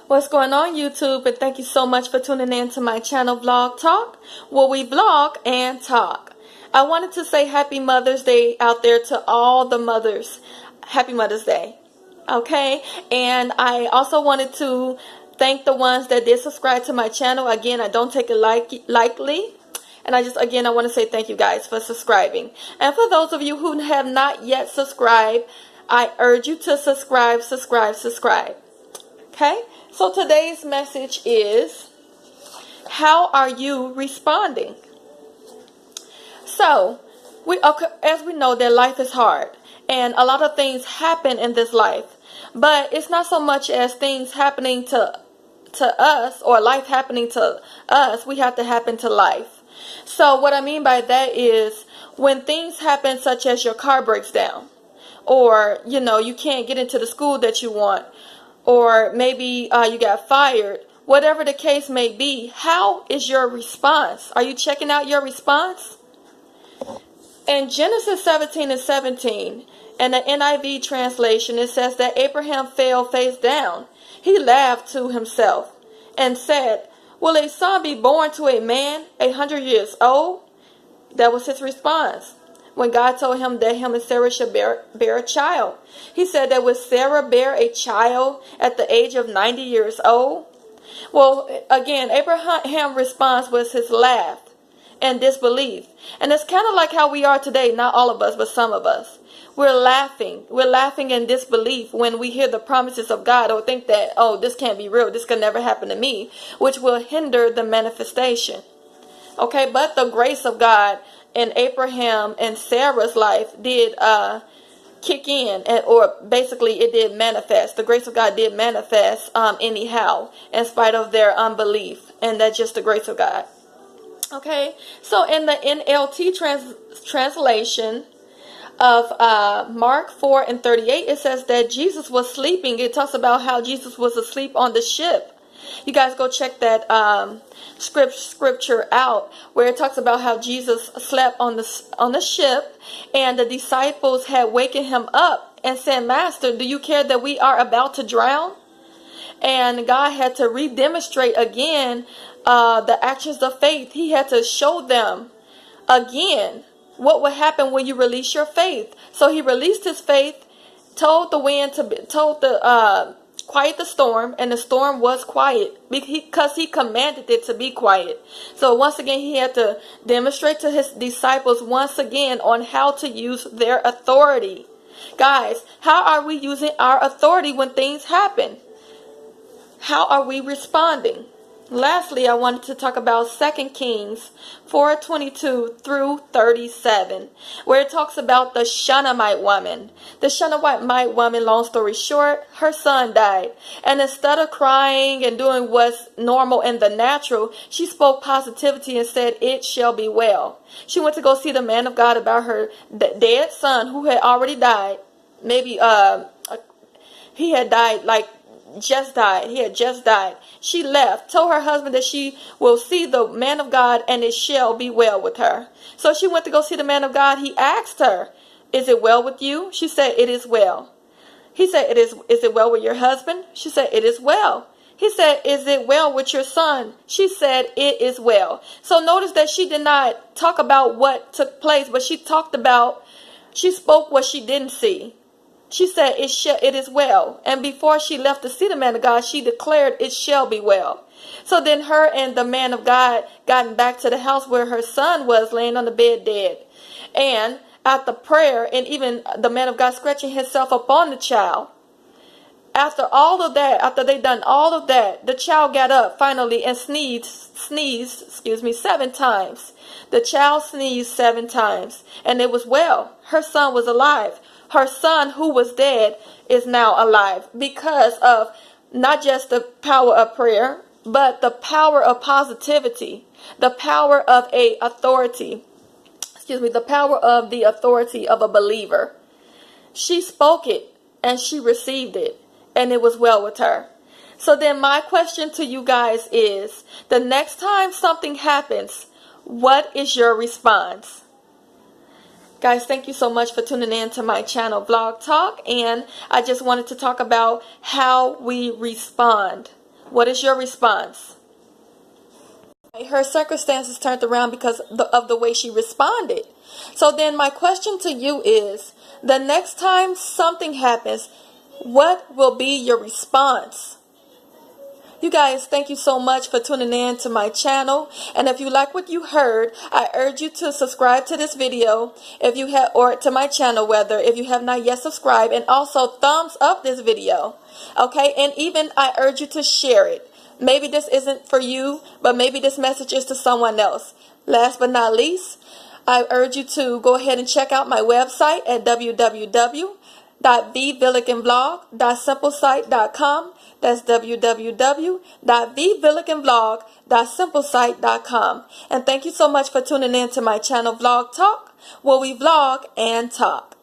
What's going on, YouTube? And thank you so much for tuning in to my channel, Vlog Talk, where we vlog and talk. I wanted to say Happy Mother's Day out there to all the mothers. Happy Mother's Day. Okay? And I also wanted to thank the ones that did subscribe to my channel. Again, I don't take it lightly. And I want to say thank you guys for subscribing. And for those of you who have not yet subscribed, I urge you to subscribe. Okay? So today's message is, how are you responding? So, as we know that life is hard and a lot of things happen in this life, but it's not so much as things happening to us or life happening to us. We have to happen to life. So what I mean by that is when things happen, such as your car breaks down, or you can't get into the school that you want, or maybe you got fired, whatever the case may be, how is your response? Are you checking out your response? In Genesis 17:17, in the NIV translation, it says that Abraham fell face down. He laughed to himself and said, "Will a son be born to a man 100 years old?" That was his response when God told him that him and Sarah should bear a child. He said that would Sarah bear a child at the age of 90 years old? Well, again, Abraham's response was his laugh and disbelief. And it's kind of like how we are today, not all of us, but some of us. We're laughing in disbelief when we hear the promises of God, or think that, oh, this can't be real, this can never happen to me, which will hinder the manifestation. Okay, but the grace of God in Abraham and Sarah's life did kick in, or basically it did manifest. The grace of God did manifest anyhow, in spite of their unbelief, and that's just the grace of God. Okay, so in the NLT translation of Mark 4:38, it says that Jesus was sleeping. It talks about how Jesus was asleep on the ship. You guys go check that scripture out, where it talks about how Jesus slept on the ship, and the disciples had wakened him up and said, "Master, do you care that we are about to drown?" And God had to redemonstrate again the actions of faith. He had to show them again what would happen when you release your faith. So he released his faith, told the wind to quiet the storm, and the storm was quiet because he commanded it to be quiet. So once again, he had to demonstrate to his disciples once again on how to use their authority. Guys, how are we using our authority when things happen? How are we responding? Lastly, I wanted to talk about 2 Kings 4:22 through 37, where it talks about the Shunammite woman. The Shunammite woman, long story short, her son died. And instead of crying and doing what's normal in the natural, she spoke positivity and said, "It shall be well." She went to go see the man of God about her dead son who had already died. Maybe he had died, he had just died. She left, told her husband that she will see the man of God and it shall be well with her. So she went to go see the man of God. He asked her, "Is it well with you?" She said, "It is well." He said, "Is it well with your husband?" She said, "It is well." He said, "Is it well with your son?" She said, "It is well." So notice that she did not talk about what took place, but she spoke what she didn't see. She said, it is well. And before she left to see the man of God, she declared, "It shall be well." So then her and the man of God gotten back to the house where her son was laying on the bed dead. And after prayer, and even the man of God scratching himself upon the child, after they done all of that, the child got up finally and sneezed 7 times. The child sneezed 7 times, and it was well. Her son was alive. Her son, who was dead, is now alive because of not just the power of prayer, but the power of positivity, the power of the power of the authority of a believer. She spoke it and she received it, and it was well with her. So then my question to you guys is, the next time something happens, what is your response? Guys, thank you so much for tuning in to my channel, Vlog Talk. And I just wanted to talk about how we respond What is your response? Her circumstances turned around because of the way she responded. So then my question to you is, the next time something happens, what will be your response? You guys, thank you so much for tuning in to my channel. And if you like what you heard, I urge you to subscribe to this video if you have, or to my channel whether, if you have not yet subscribed, and also thumbs up this video. Okay, and even I urge you to share it. Maybe this isn't for you, but maybe this message is to someone else. Last but not least, I urge you to go ahead and check out my website at www.vvillikenvlog.simplesite.com. That's www.vvillikenvlog.simplesite.com. And thank you so much for tuning in to my channel Vlog Talk, where we vlog and talk.